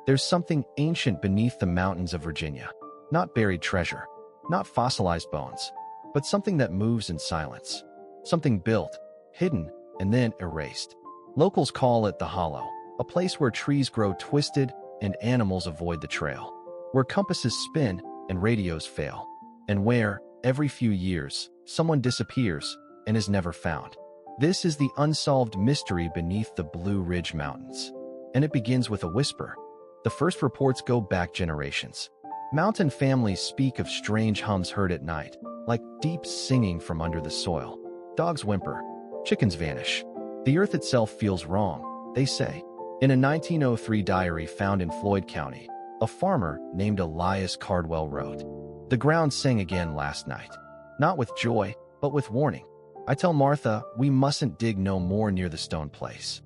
There's something ancient beneath the mountains of Virginia. Not buried treasure, not fossilized bones, but something that moves in silence. Something built, hidden, and then erased. Locals call it the Hollow, a place where trees grow twisted and animals avoid the trail, where compasses spin and radios fail, and where, every few years, someone disappears and is never found. This is the unsolved mystery beneath the Blue Ridge Mountains. And it begins with a whisper. The first reports go back generations. Mountain families speak of strange hums heard at night, like deep singing from under the soil. Dogs whimper. Chickens vanish. The earth itself feels wrong, they say. In a 1903 diary found in Floyd County, a farmer named Elias Cardwell wrote, "The ground sang again last night. Not with joy, but with warning. I tell Martha, we mustn't dig no more near the stone place."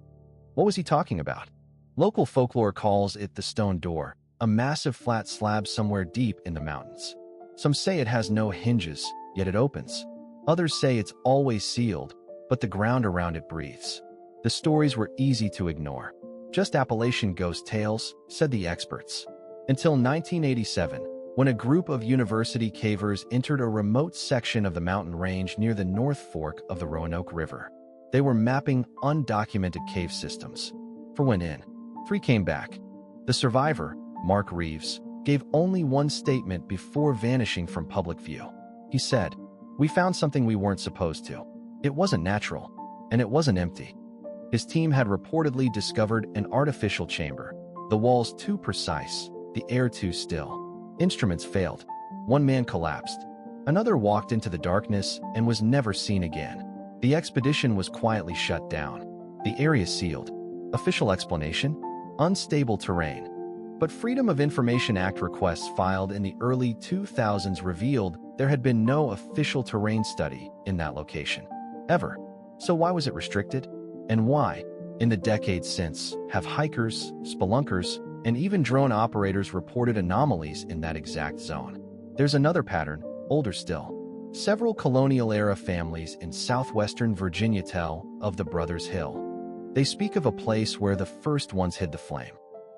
What was he talking about? Local folklore calls it the stone door, a massive flat slab somewhere deep in the mountains. Some say it has no hinges, yet it opens. Others say it's always sealed, but the ground around it breathes. The stories were easy to ignore. Just Appalachian ghost tales, said the experts. Until 1987, when a group of university cavers entered a remote section of the mountain range near the North Fork of the Roanoke River. They were mapping undocumented cave systems. 4 went in, 3 came back. The survivor, Mark Reeves, gave only one statement before vanishing from public view. He said, "We found something we weren't supposed to. It wasn't natural, and it wasn't empty." His team had reportedly discovered an artificial chamber, the walls too precise, the air too still. Instruments failed. One man collapsed. Another walked into the darkness and was never seen again. The expedition was quietly shut down. The area sealed. Official explanation? Unstable terrain. But Freedom of Information Act requests filed in the early 2000s revealed there had been no official terrain study in that location. Ever. So why was it restricted? And why, in the decades since, have hikers, spelunkers, and even drone operators reported anomalies in that exact zone? There's another pattern, older still. Several colonial-era families in southwestern Virginia tell of the Brothers Hill. They speak of a place where the first ones hid the flame.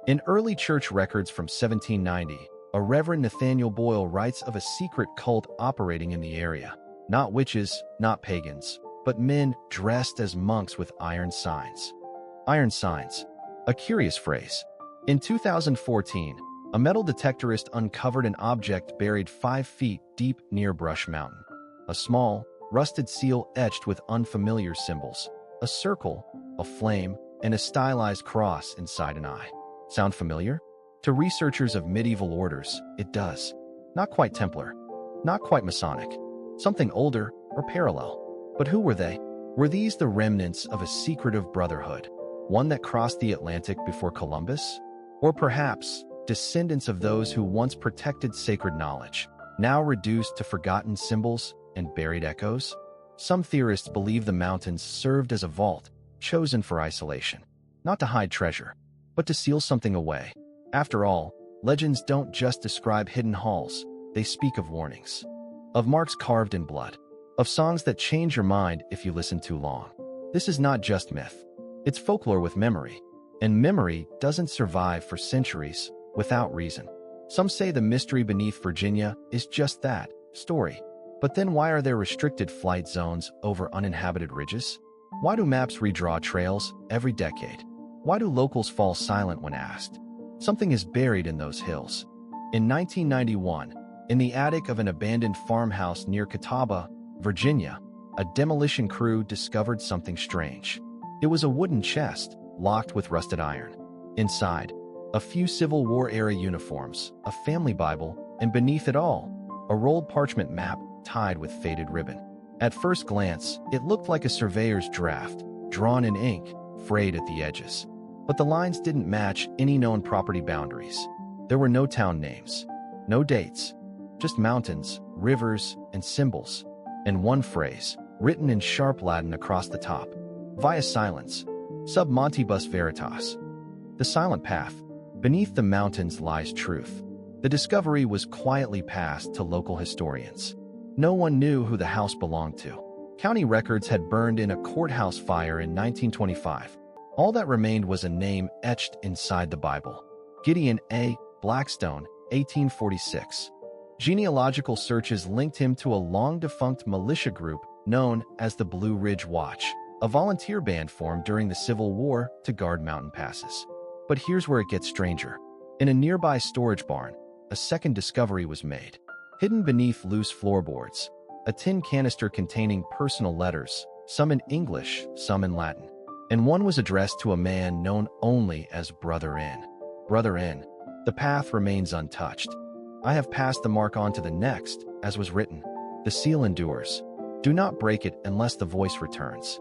In early church records from 1790, a Reverend Nathaniel Boyle writes of a secret cult operating in the area. Not witches, not pagans, but men dressed as monks with iron signs. Iron signs. A curious phrase. In 2014, a metal detectorist uncovered an object buried 5 feet deep near Brush Mountain. A small, rusted seal etched with unfamiliar symbols. A circle, a flame, and a stylized cross inside an eye. Sound familiar? To researchers of medieval orders, it does. Not quite Templar. Not quite Masonic. Something older or parallel. But who were they? Were these the remnants of a secretive brotherhood? One that crossed the Atlantic before Columbus? Or perhaps descendants of those who once protected sacred knowledge, now reduced to forgotten symbols and buried echoes? Some theorists believe the mountains served as a vault, chosen for isolation. Not to hide treasure, but to seal something away. After all, legends don't just describe hidden halls, they speak of warnings. Of marks carved in blood. Of songs that change your mind if you listen too long. This is not just myth. It's folklore with memory. And memory doesn't survive for centuries without reason. Some say the mystery beneath Virginia is just that, story. But then why are there restricted flight zones over uninhabited ridges? Why do maps redraw trails every decade? Why do locals fall silent when asked? Something is buried in those hills. In 1991, in the attic of an abandoned farmhouse near Catawba, Virginia, a demolition crew discovered something strange. It was a wooden chest, locked with rusted iron. Inside, a few Civil War-era uniforms, a family Bible, and beneath it all, a rolled parchment map tied with faded ribbon. At first glance, it looked like a surveyor's draft, drawn in ink, frayed at the edges. But the lines didn't match any known property boundaries. There were no town names, no dates, just mountains, rivers, and symbols. And one phrase, written in sharp Latin across the top. Via silence, sub montibus veritas. The silent path. Beneath the mountains lies truth. The discovery was quietly passed to local historians. No one knew who the house belonged to. County records had burned in a courthouse fire in 1925. All that remained was a name etched inside the Bible. Gideon A. Blackstone, 1846. Genealogical searches linked him to a long-defunct militia group known as the Blue Ridge Watch, a volunteer band formed during the Civil War to guard mountain passes. But here's where it gets stranger. In a nearby storage barn, a second discovery was made. Hidden beneath loose floorboards, a tin canister containing personal letters, some in English, some in Latin, and one was addressed to a man known only as Brother N. Brother N. The path remains untouched. I have passed the mark on to the next, as was written. The seal endures. Do not break it unless the voice returns.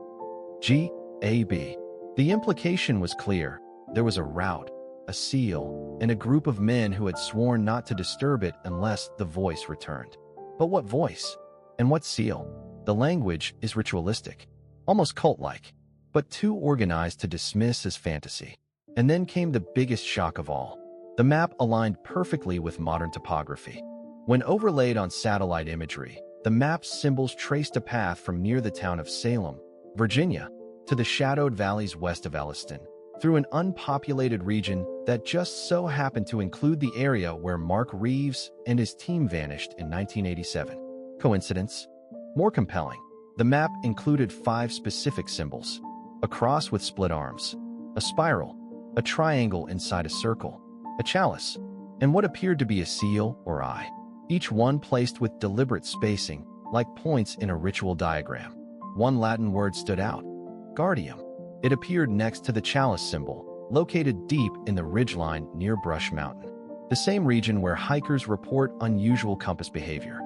G.A.B. The implication was clear. There was a route, a seal, and a group of men who had sworn not to disturb it unless the voice returned. But what voice? And what seal? The language is ritualistic, almost cult-like, but too organized to dismiss as fantasy. And then came the biggest shock of all. The map aligned perfectly with modern topography. When overlaid on satellite imagery, the map's symbols traced a path from near the town of Salem, Virginia, to the shadowed valleys west of Elliston, through an unpopulated region that just so happened to include the area where Mark Reeves and his team vanished in 1987. Coincidence? More compelling, the map included 5 specific symbols: a cross with split arms, a spiral, a triangle inside a circle, a chalice, and what appeared to be a seal or eye, each one placed with deliberate spacing, like points in a ritual diagram. One Latin word stood out: guardium. It appeared next to the chalice symbol, located deep in the ridgeline near Brush Mountain, the same region where hikers report unusual compass behavior,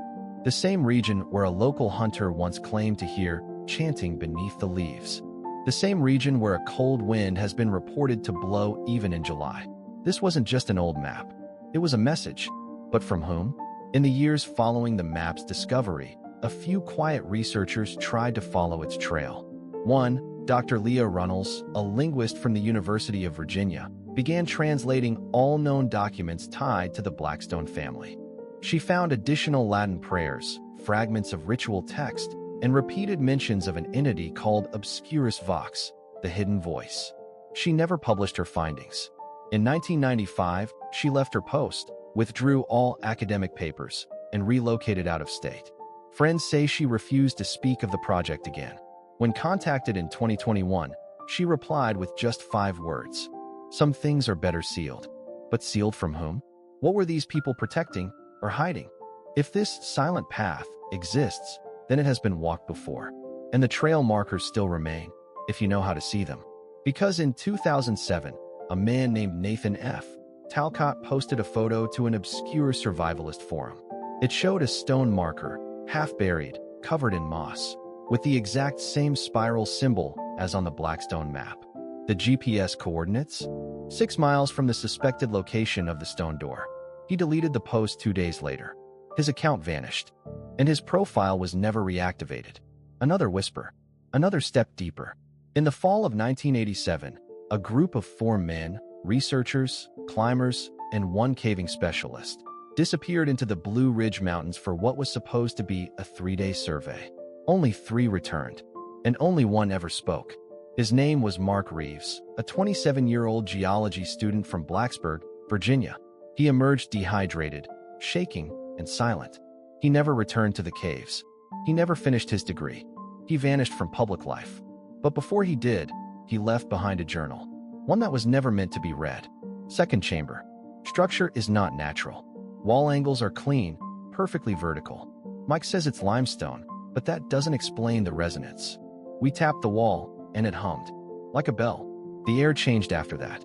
the same region where a local hunter once claimed to hear chanting beneath the leaves, the same region where a cold wind has been reported to blow even in July. This wasn't just an old map. It was a message. But from whom? In the years following the map's discovery, a few quiet researchers tried to follow its trail. One, Dr. Leah Runnels, a linguist from the University of Virginia, began translating all known documents tied to the Blackstone family. She found additional Latin prayers, fragments of ritual text, and repeated mentions of an entity called Obscurus Vox, the hidden voice. She never published her findings. In 1995, she left her post, withdrew all academic papers, and relocated out of state. Friends say she refused to speak of the project again. When contacted in 2021, she replied with just 5 words. Some things are better sealed. But sealed from whom? What were these people protecting or hiding? If this silent path exists, then it has been walked before. And the trail markers still remain, if you know how to see them. Because in 2007, a man named Nathan F. Talcott posted a photo to an obscure survivalist forum. It showed a stone marker, half buried, covered in moss, with the exact same spiral symbol as on the Blackstone map. The GPS coordinates? 6 miles from the suspected location of the stone door. He deleted the post 2 days later. His account vanished, and his profile was never reactivated. Another whisper, another step deeper. In the fall of 1987, a group of 4 men, researchers, climbers, and 1 caving specialist, disappeared into the Blue Ridge Mountains for what was supposed to be a 3-day survey. Only 3 returned, and only 1 ever spoke. His name was Mark Reeves, a 27-year-old geology student from Blacksburg, Virginia. He emerged dehydrated, shaking, and silent. He never returned to the caves. He never finished his degree. He vanished from public life. But before he did, he left behind a journal, one that was never meant to be read. Second chamber. Structure is not natural. Wall angles are clean, perfectly vertical. Mike says it's limestone, but that doesn't explain the resonance. We tapped the wall, and it hummed. Like a bell. The air changed after that.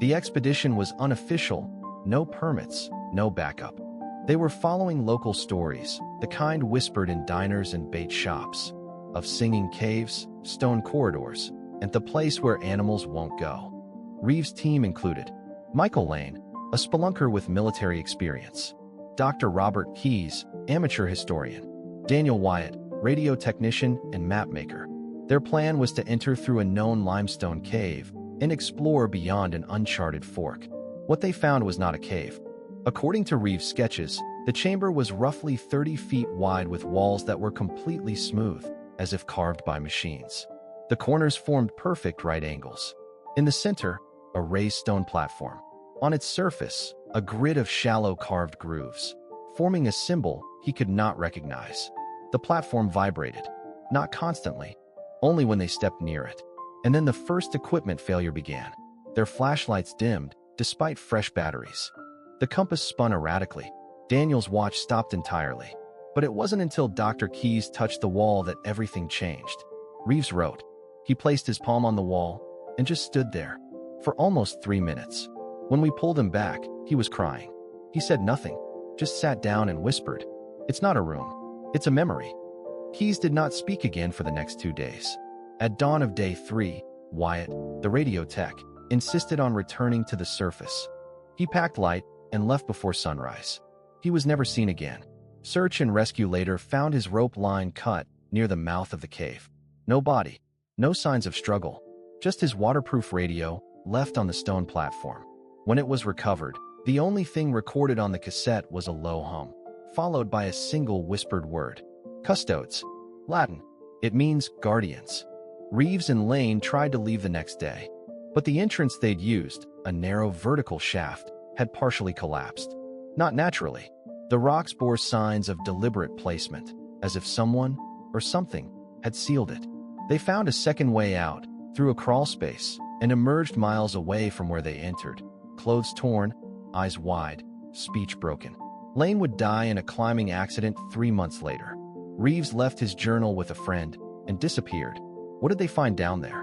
The expedition was unofficial, no permits, no backup. They were following local stories, the kind whispered in diners and bait shops, of singing caves, stone corridors, and the place where animals won't go. Reeves' team included Michael Lane, a spelunker with military experience, Dr. Robert Keyes, amateur historian, Daniel Wyatt, radio technician and mapmaker. Their plan was to enter through a known limestone cave and explore beyond an uncharted fork. What they found was not a cave. According to Reeves' sketches, the chamber was roughly 30 feet wide with walls that were completely smooth, as if carved by machines. The corners formed perfect right angles. In the center, a raised stone platform. On its surface, a grid of shallow carved grooves, forming a symbol he could not recognize. The platform vibrated, not constantly, only when they stepped near it. And then the first equipment failure began. Their flashlights dimmed, despite fresh batteries. The compass spun erratically. Daniel's watch stopped entirely. But it wasn't until Dr. Keyes touched the wall that everything changed. Reeves wrote. He placed his palm on the wall and just stood there for almost 3 minutes. When we pulled him back, he was crying. He said nothing, just sat down and whispered, "It's not a room. It's a memory." Keyes did not speak again for the next 2 days. At dawn of day 3, Wyatt, the radio tech, insisted on returning to the surface. He packed light and left before sunrise. He was never seen again. Search and rescue later found his rope line cut near the mouth of the cave. No body, no signs of struggle, just his waterproof radio left on the stone platform. When it was recovered, the only thing recorded on the cassette was a low hum, followed by a single whispered word. Custodes. Latin. It means guardians. Reeves and Lane tried to leave the next day, but the entrance they'd used, a narrow vertical shaft, had partially collapsed. Not naturally. The rocks bore signs of deliberate placement, as if someone, or something, had sealed it. They found a second way out, through a crawl space, and emerged miles away from where they entered. Clothes torn, eyes wide, speech broken. Lane would die in a climbing accident 3 months later. Reeves left his journal with a friend and disappeared. What did they find down there?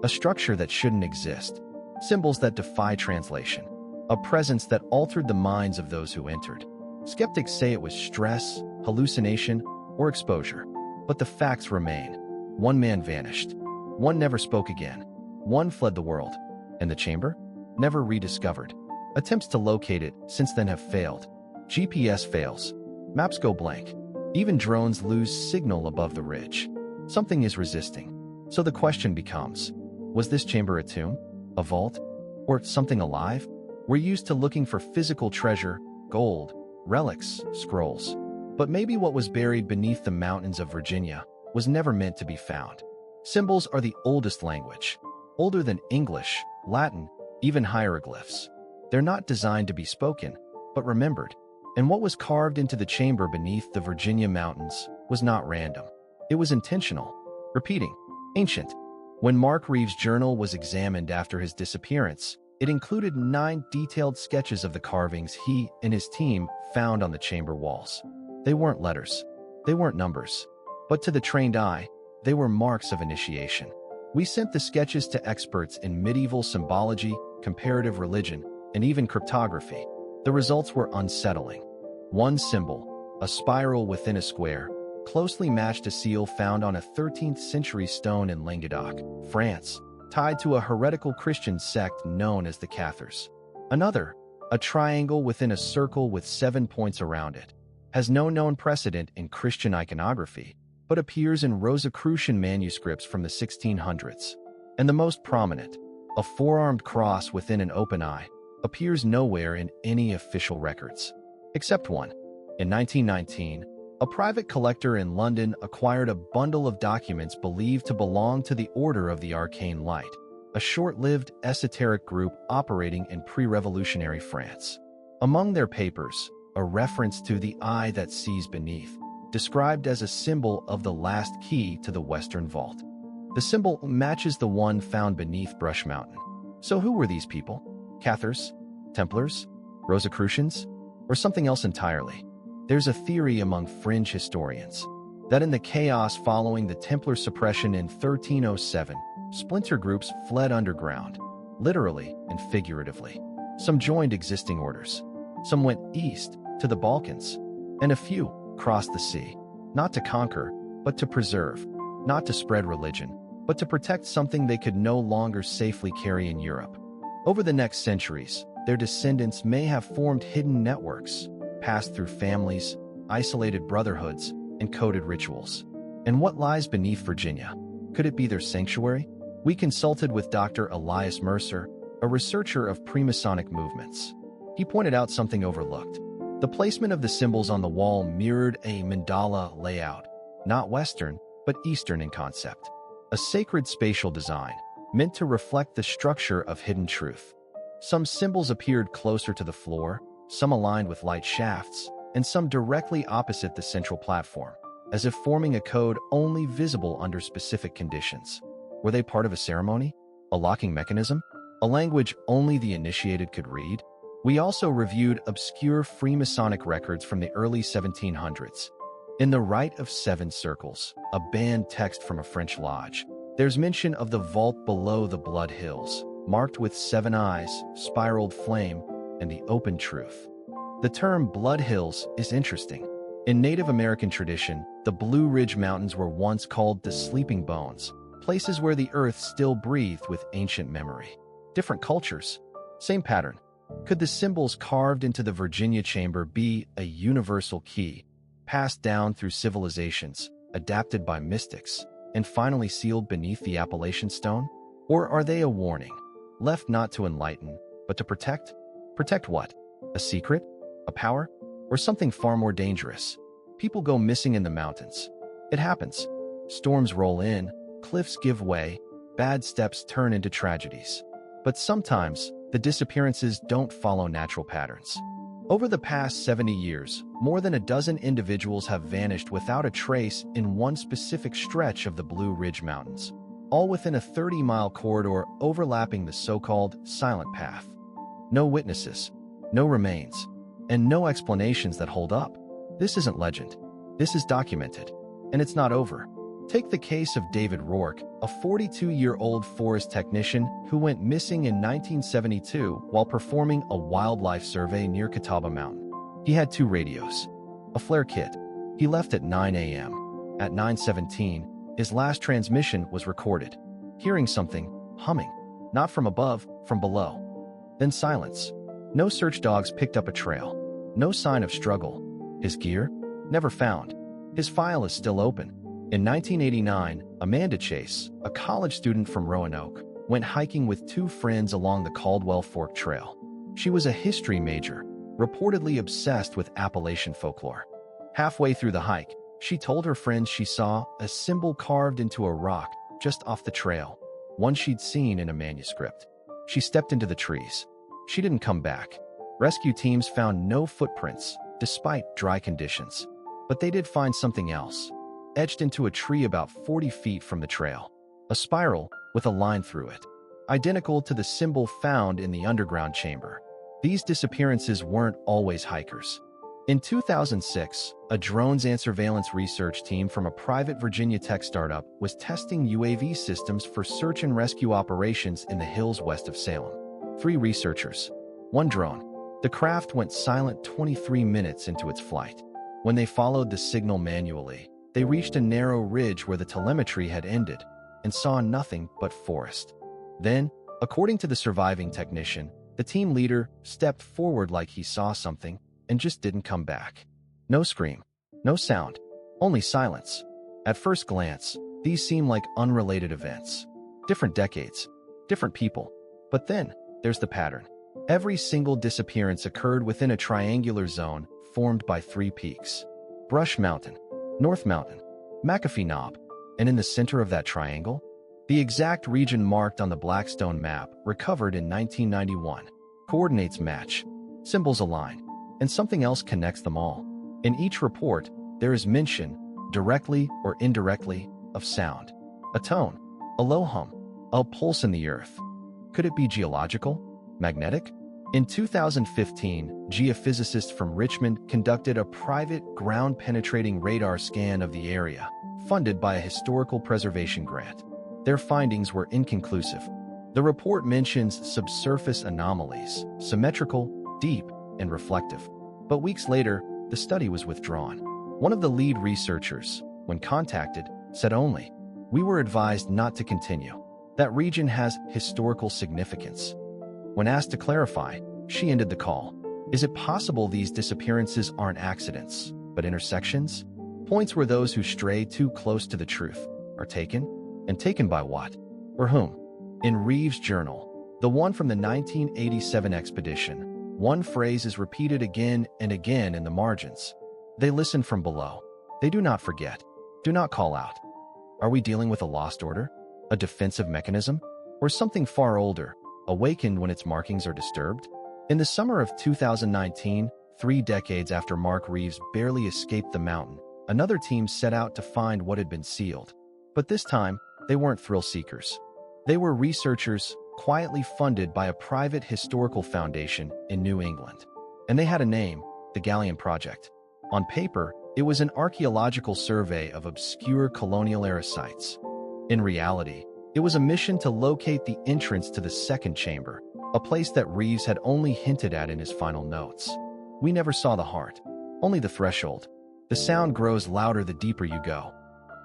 A structure that shouldn't exist. Symbols that defy translation. A presence that altered the minds of those who entered. Skeptics say it was stress, hallucination, or exposure. But the facts remain. One man vanished. One never spoke again. One fled the world. And the chamber? Never rediscovered. Attempts to locate it since then have failed. GPS fails. Maps go blank. Even drones lose signal above the ridge. Something is resisting. So the question becomes, was this chamber a tomb, a vault, or something alive? We're used to looking for physical treasure, gold, relics, scrolls. But maybe what was buried beneath the mountains of Virginia was never meant to be found. Symbols are the oldest language, older than English, Latin, even hieroglyphs. They're not designed to be spoken, but remembered. And what was carved into the chamber beneath the Virginia mountains was not random. It was intentional, repeating, ancient. When Mark Reeves' journal was examined after his disappearance, it included 9 detailed sketches of the carvings he and his team found on the chamber walls. They weren't letters. They weren't numbers. But to the trained eye, they were marks of initiation. We sent the sketches to experts in medieval symbology, comparative religion, and even cryptography. The results were unsettling. One symbol, a spiral within a square, closely matched a seal found on a 13th century stone in Languedoc, France, tied to a heretical Christian sect known as the Cathars. Another, a triangle within a circle with 7 points around it, has no known precedent in Christian iconography, but appears in Rosicrucian manuscripts from the 1600s. And the most prominent, a four-armed cross within an open eye, appears nowhere in any official records. Except one. In 1919, a private collector in London acquired a bundle of documents believed to belong to the Order of the Arcane Light, a short-lived esoteric group operating in pre-revolutionary France. Among their papers, a reference to the eye that sees beneath, described as a symbol of the last key to the Western Vault. The symbol matches the one found beneath Brush Mountain. So who were these people? Cathars? Templars? Rosicrucians? Or something else entirely? There's a theory among fringe historians that in the chaos following the Templar suppression in 1307, splinter groups fled underground, literally and figuratively. Some joined existing orders. Some went east to the Balkans, and a few crossed the sea, not to conquer, but to preserve, not to spread religion, but to protect something they could no longer safely carry in Europe. Over the next centuries, their descendants may have formed hidden networks, passed through families, isolated brotherhoods, and coded rituals. And what lies beneath Virginia? Could it be their sanctuary? We consulted with Dr. Elias Mercer, a researcher of Freemasonic movements. He pointed out something overlooked. The placement of the symbols on the wall mirrored a mandala layout, not Western, but Eastern in concept. A sacred spatial design, meant to reflect the structure of hidden truth. Some symbols appeared closer to the floor, some aligned with light shafts, and some directly opposite the central platform, as if forming a code only visible under specific conditions. Were they part of a ceremony? A locking mechanism? A language only the initiated could read? We also reviewed obscure Freemasonic records from the early 1700s. In the Rite of Seven Circles, a banned text from a French lodge, there's mention of the vault below the Blood Hills, marked with 7 eyes, spiraled flame, and the open truth. The term Blood Hills is interesting. In Native American tradition, the Blue Ridge Mountains were once called the Sleeping Bones, places where the earth still breathed with ancient memory. Different cultures, same pattern. Could the symbols carved into the Virginia chamber be a universal key, passed down through civilizations, adapted by mystics, and finally sealed beneath the Appalachian stone? Or are they a warning, left not to enlighten, but to protect? Protect what? A secret? A power? Or something far more dangerous? People go missing in the mountains. It happens. Storms roll in, cliffs give way, bad steps turn into tragedies. But sometimes, the disappearances don't follow natural patterns. Over the past 70 years, more than a dozen individuals have vanished without a trace in one specific stretch of the Blue Ridge Mountains, all within a 30-mile corridor overlapping the so-called silent path. No witnesses, no remains, and no explanations that hold up. This isn't legend. This is documented. And it's not over. Take the case of David Rourke, a 42-year-old forest technician who went missing in 1972 while performing a wildlife survey near Catawba Mountain. He had 2 radios, a flare kit. He left at 9 a.m. At 9:17, his last transmission was recorded. Hearing something, humming, not from above, from below. Then silence. No search dogs picked up a trail. No sign of struggle. His gear? Never found. His file is still open. In 1989, Amanda Chase, a college student from Roanoke, went hiking with 2 friends along the Caldwell Fork Trail. She was a history major, reportedly obsessed with Appalachian folklore. Halfway through the hike, she told her friends she saw a symbol carved into a rock just off the trail, one she'd seen in a manuscript. She stepped into the trees. She didn't come back. Rescue teams found no footprints, despite dry conditions. But they did find something else, etched into a tree about 40 feet from the trail. A spiral with a line through it, identical to the symbol found in the underground chamber. These disappearances weren't always hikers. In 2006, a drones and surveillance research team from a private Virginia tech startup was testing UAV systems for search and rescue operations in the hills west of Salem. 3 researchers, 1 drone. The craft went silent 23 minutes into its flight. When they followed the signal manually, they reached a narrow ridge where the telemetry had ended and saw nothing but forest. Then, according to the surviving technician, the team leader stepped forward like he saw something and just didn't come back. No scream, no sound, only silence. At first glance, these seem like unrelated events. Different decades, different people. But then, there's the pattern. Every single disappearance occurred within a triangular zone formed by 3 peaks: Brush Mountain, North Mountain, McAfee Knob, and in the center of that triangle, the exact region marked on the Blackstone map recovered in 1991. Coordinates match, symbols align, and something else connects them all. In each report, there is mention, directly or indirectly, of sound. A tone, a low hum, a pulse in the earth. Could it be geological? Magnetic? In 2015, geophysicists from Richmond conducted a private ground-penetrating radar scan of the area, funded by a historical preservation grant. Their findings were inconclusive. The report mentions subsurface anomalies, symmetrical, deep, and reflective. But weeks later, the study was withdrawn. One of the lead researchers, when contacted, said only, "We were advised not to continue. That region has historical significance." When asked to clarify, she ended the call. Is it possible these disappearances aren't accidents, but intersections? Points where those who stray too close to the truth are taken? And taken by what? Or whom? In Reeves' journal, the one from the 1987 expedition, one phrase is repeated again and again in the margins. They listen from below. They do not forget. Do not call out. Are we dealing with a lost order? A defensive mechanism? Or something far older, awakened when its markings are disturbed? In the summer of 2019, 3 decades after Mark Reeves barely escaped the mountain, another team set out to find what had been sealed. But this time, they weren't thrill-seekers. They were researchers, quietly funded by a private historical foundation in New England. And they had a name, the Galleon Project. On paper, it was an archaeological survey of obscure colonial-era sites. In reality, it was a mission to locate the entrance to the second chamber, a place that Reeves had only hinted at in his final notes. We never saw the heart, only the threshold. The sound grows louder the deeper you go.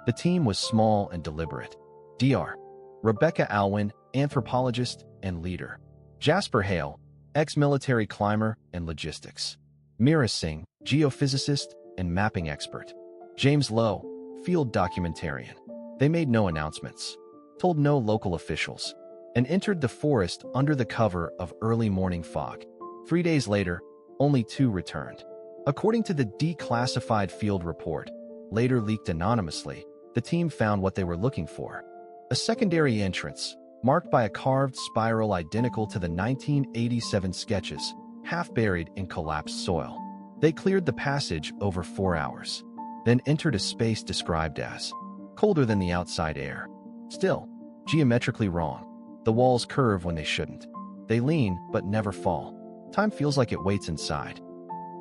The team was small and deliberate. Dr. Rebecca Alwyn, anthropologist and leader. Jasper Hale, ex-military climber and logistics. Meera Singh, geophysicist and mapping expert. James Lowe, field documentarian. They made no announcements, told no local officials, and entered the forest under the cover of early morning fog. 3 days later, only 2 returned. According to the declassified field report, later leaked anonymously, the team found what they were looking for. A secondary entrance, marked by a carved spiral identical to the 1987 sketches, half buried in collapsed soil. They cleared the passage over 4 hours, then entered a space described as colder than the outside air. Still, geometrically wrong. The walls curve when they shouldn't. They lean, but never fall. Time feels like it waits inside.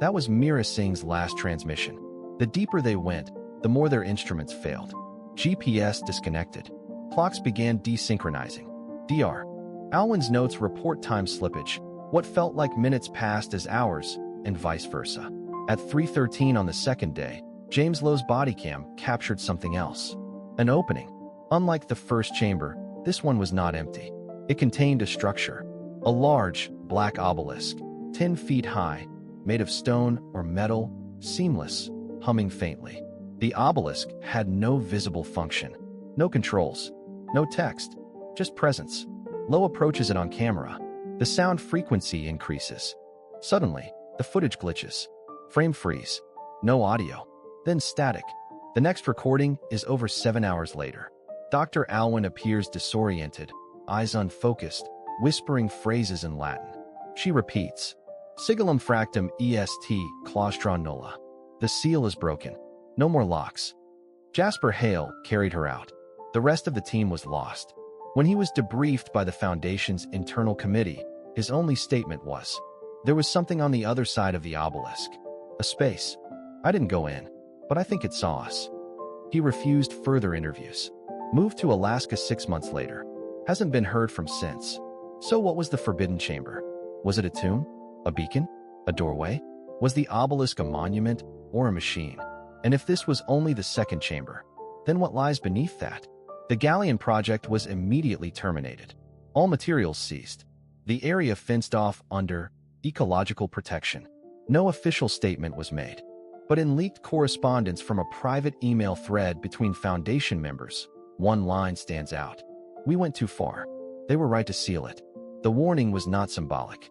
That was Meera Singh's last transmission. The deeper they went, the more their instruments failed. GPS disconnected. Clocks began desynchronizing. Dr. Alwyn's notes report time slippage. What felt like minutes passed as hours, and vice versa. At 3:13 on the second day, James Lowe's body cam captured something else. An opening. Unlike the first chamber, this one was not empty. It contained a structure. A large, black obelisk, 10 feet high, made of stone or metal, seamless, humming faintly. The obelisk had no visible function. No controls. No text. Just presence. Lowe approaches it on camera. The sound frequency increases. Suddenly, the footage glitches. Frame freeze. No audio. Then static. The next recording is over 7 hours later. Dr. Alwyn appears disoriented, eyes unfocused, whispering phrases in Latin. She repeats, Sigillum fractum est claustra nulla. The seal is broken. No more locks. Jasper Hale carried her out. The rest of the team was lost. When he was debriefed by the Foundation's internal committee, his only statement was, there was something on the other side of the obelisk. A space. I didn't go in, but I think it saw us. He refused further interviews. Moved to Alaska 6 months later. Hasn't been heard from since. So what was the Forbidden Chamber? Was it a tomb? A beacon? A doorway? Was the obelisk a monument or a machine? And if this was only the second chamber, then what lies beneath that? The Galleon Project was immediately terminated. All materials seized. The area fenced off under ecological protection. No official statement was made. But in leaked correspondence from a private email thread between Foundation members, one line stands out. We went too far. They were right to seal it. The warning was not symbolic.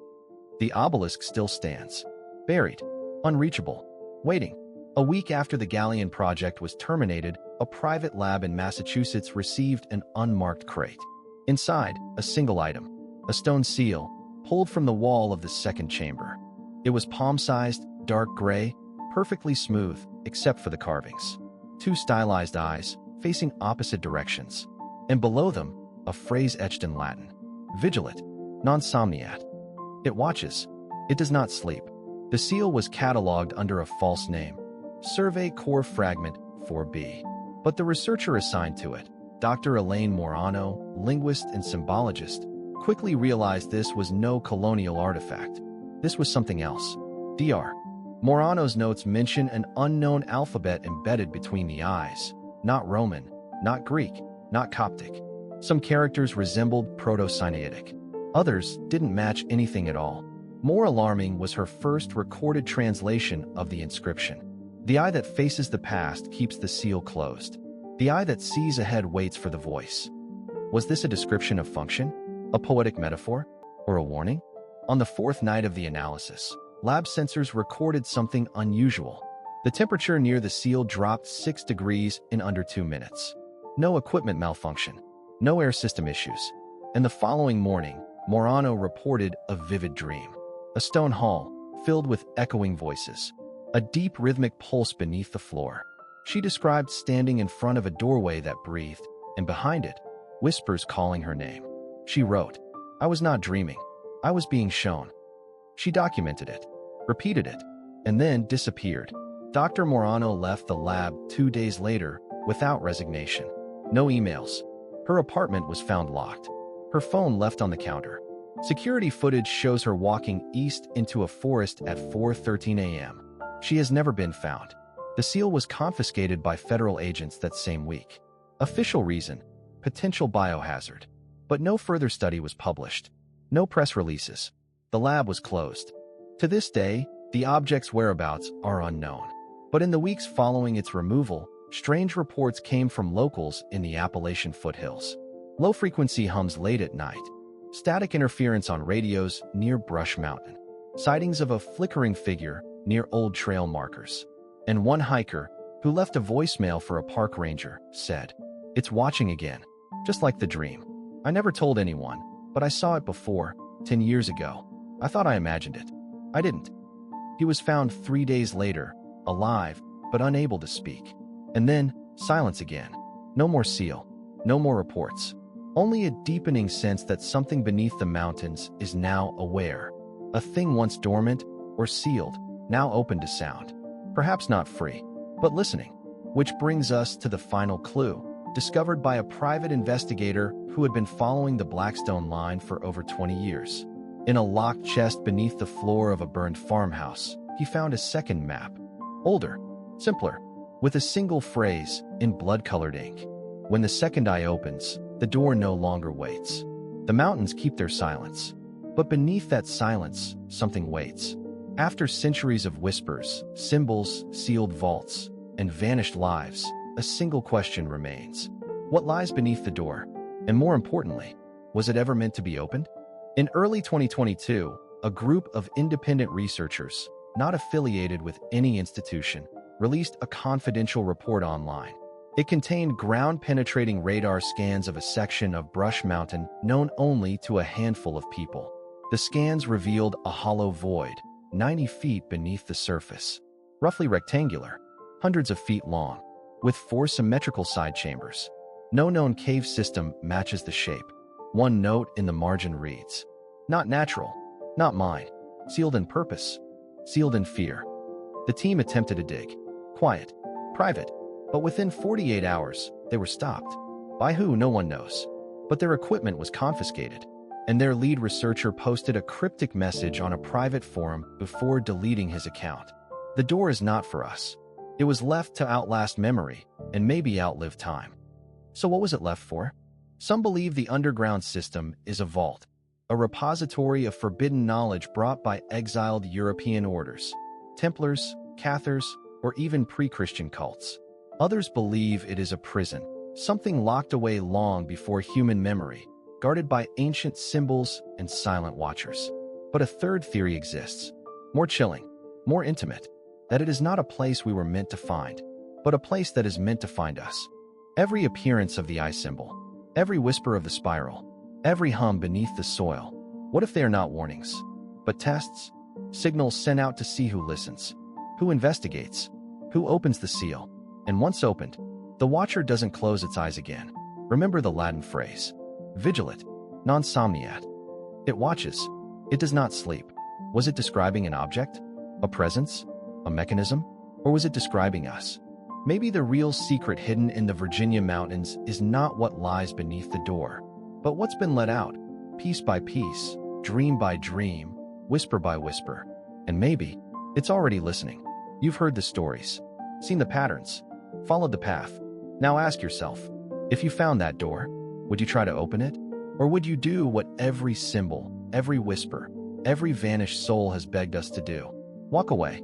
The obelisk still stands. Buried. Unreachable. Waiting. A week after the Galleon Project was terminated, a private lab in Massachusetts received an unmarked crate. Inside, a single item. A stone seal, pulled from the wall of the second chamber. It was palm-sized, dark gray, perfectly smooth, except for the carvings. 2 stylized eyes, facing opposite directions. And below them, a phrase etched in Latin. Vigilant, non somniat. It watches. It does not sleep. The seal was catalogued under a false name. Survey Core Fragment 4B. But the researcher assigned to it, Dr. Elaine Morano, linguist and symbologist, quickly realized this was no colonial artifact. This was something else. Dr. Morano's notes mention an unknown alphabet embedded between the eyes. Not Roman, not Greek, not Coptic. Some characters resembled Proto-Sinaitic. Others didn't match anything at all. More alarming was her first recorded translation of the inscription. The eye that faces the past keeps the seal closed. The eye that sees ahead waits for the voice. Was this a description of function? A poetic metaphor? Or a warning? On the 4th night of the analysis, lab sensors recorded something unusual. The temperature near the seal dropped 6 degrees in under 2 minutes. No equipment malfunction. No air system issues. And the following morning, Morano reported a vivid dream. A stone hall, filled with echoing voices. A deep rhythmic pulse beneath the floor. She described standing in front of a doorway that breathed, and behind it, whispers calling her name. She wrote, "I was not dreaming. I was being shown." She documented it, repeated it, and then disappeared. Dr. Morano left the lab 2 days later without resignation. No emails. Her apartment was found locked. Her phone left on the counter. Security footage shows her walking east into a forest at 4:13 a.m. She has never been found. The seal was confiscated by federal agents that same week. Official reason: potential biohazard. But no further study was published. No press releases. The lab was closed. To this day, the object's whereabouts are unknown. But in the weeks following its removal, strange reports came from locals in the Appalachian foothills. Low-frequency hums late at night. Static interference on radios near Brush Mountain. Sightings of a flickering figure near old trail markers. And one hiker, who left a voicemail for a park ranger, said, "It's watching again, just like the dream. I never told anyone, but I saw it before, 10 years ago. I thought I imagined it. I didn't." He was found 3 days later, alive, but unable to speak. And then, silence again. No more seal. No more reports. Only a deepening sense that something beneath the mountains is now aware. A thing once dormant or sealed, now open to sound. Perhaps not free, but listening. Which brings us to the final clue, discovered by a private investigator who had been following the Blackstone line for over 20 years. In a locked chest beneath the floor of a burned farmhouse, he found a second map. Older, simpler, with a single phrase in blood-colored ink. When the second eye opens, the door no longer waits. The mountains keep their silence. But beneath that silence, something waits. After centuries of whispers, symbols, sealed vaults, and vanished lives, a single question remains. What lies beneath the door? And more importantly, was it ever meant to be opened? In early 2022, a group of independent researchers, not affiliated with any institution, released a confidential report online. It contained ground-penetrating radar scans of a section of Brush Mountain known only to a handful of people. The scans revealed a hollow void, 90 feet beneath the surface, roughly rectangular, hundreds of feet long, with 4 symmetrical side chambers. No known cave system matches the shape. One note in the margin reads, "Not natural, not mine, sealed in purpose, sealed in fear." The team attempted to dig. Quiet, private, but within 48 hours, they were stopped. By who, no one knows. But their equipment was confiscated, and their lead researcher posted a cryptic message on a private forum before deleting his account. The door is not for us. It was left to outlast memory and maybe outlive time. So what was it left for? Some believe the underground system is a vault, a repository of forbidden knowledge brought by exiled European orders, Templars, Cathars, or even pre-Christian cults. Others believe it is a prison, something locked away long before human memory, guarded by ancient symbols and silent watchers. But a third theory exists, more chilling, more intimate, that it is not a place we were meant to find, but a place that is meant to find us. Every appearance of the eye symbol, every whisper of the spiral, every hum beneath the soil, what if they are not warnings, but tests? Signals sent out to see who listens, who investigates, who opens the seal. And once opened, the watcher doesn't close its eyes again. Remember the Latin phrase, vigilat, non somniat. It watches. It does not sleep. Was it describing an object? A presence? A mechanism? Or was it describing us? Maybe the real secret hidden in the Virginia mountains is not what lies beneath the door, but what's been let out, piece by piece, dream by dream, whisper by whisper. And maybe it's already listening. You've heard the stories, seen the patterns, followed the path. Now ask yourself, if you found that door, would you try to open it? Or would you do what every symbol, every whisper, every vanished soul has begged us to do? Walk away.